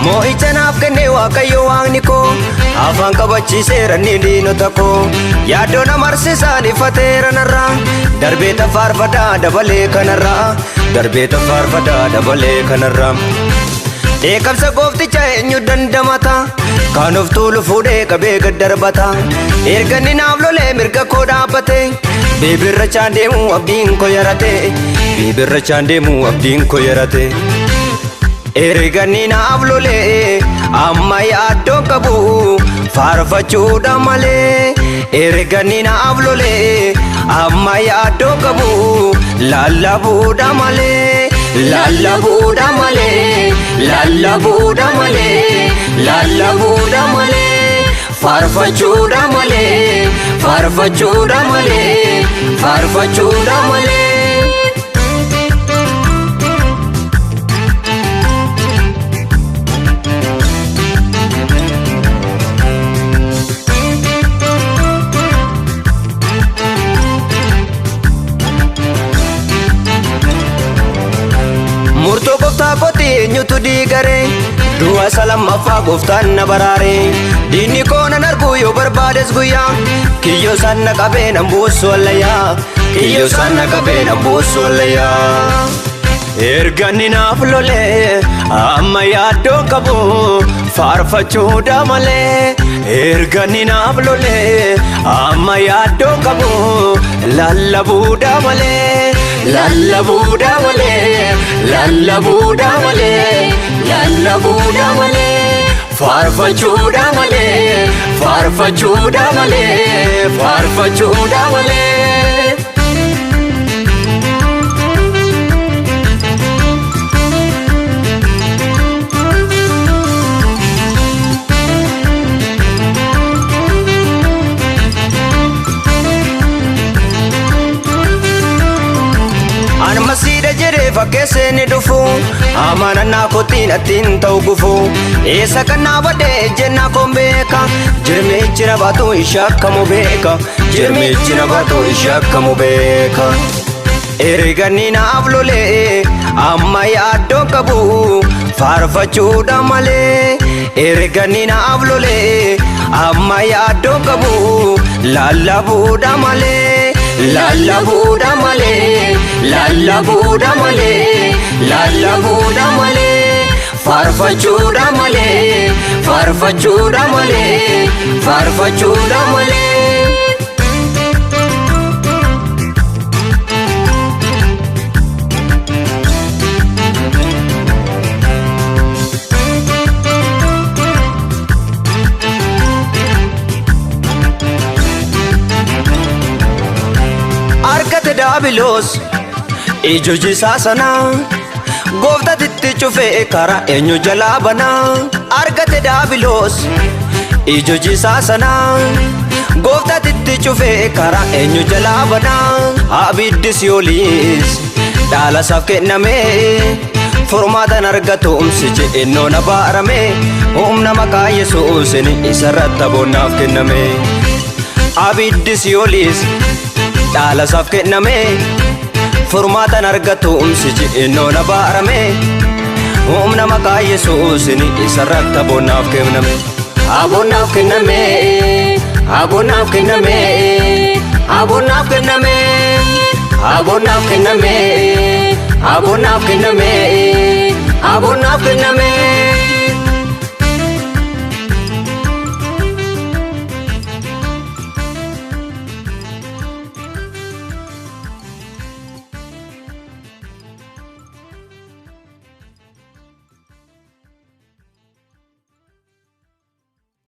Mo'ichanaaf kennee waaqayyo waaqni koo afaan qabachiiseera ni diinota koo yaaddoo nama arsiisaan ifateera narraa darbeeta faarfadaa dabalee kanarraa darbeeta faarfadaa dabalee kanarraa dheekkamsa goofticha eenyu dandamata kan of tuulu fuudhee qabee gad darbata erga inni naaf lolee mirga koo dhaabbate bibirra chaan deemuu abdiin koo yarate bibirra chaan deemuu abdiin koo yarate erga inni naaf lolee amma yaaddoon qabu faarfachuudha malee erga inni naaf lolee amma yaaddoon qabu lallabuudha malee lallabuudha malee lallabuudha malee lallabuudha malee faarfachuudha malee faarfachuudha malee faarfachuudha malee. Murtoo gooftaa kooti eenyutu diigare du'a salamaffaa gooftaan na baraare diinni koo nan argu yoo barbaades guyyaa kiyyoo isaan na qabee nan buusu wallayyaa kiyyoo isaan na qabee nan buusu wallayyaa erga inni naaf lolee amma yaaddoon qabu faarfachuudha malee erga inni naaf lolee amma yaaddoon qabu lallabuudha malee lallabuudha malee lallabuudha malee lallabuudha malee faarfachuudha malee faarfachuudha malee faarfachuudha malee. Anmasiidha jedhee fakkeessee ni dhufu amanannaa kootiin attiin ta'u gufu eessa kan naa badee ejjennaa koon beeka jirmichi na baatu ishakkamu beeka jirmichi na baatu ishakkamu beeka erga inni naaf lolee amma yaaddoon qabu faarfachuudha malee erga inni naaf lolee amma yaaddoon qabu lallabuudha malee lallabuudha malee lallabuudha malee lallabuudha malee faarfachuudha malee faarfachuudha malee faarfachuudha malee. Argate daabiloos ijojisaa sanaa gooftatitti cufee karaa eenyu jalaa banaa argate daabiloos ijojisaa sanaa gooftatitti cufee karaa eenyu jalaa banaa abiddi si'ooliis dhaalasaaf kennamee furmaatan argatumsi je'ennoo na baarame humna maqaa yesuusin isarratti aboonnaaf kenname abiddi si'ooliis dhaalasaaf kenname furmaatan argatumsi je'ennoo na baarame humna maqaa yesuusin isarratti aboonnaaf kenname aboonnaaf kenname aboonnaaf kenname aboonnaaf kenname aboonnaaf kenname aboonnaaf kenname aboonnaaf kenname.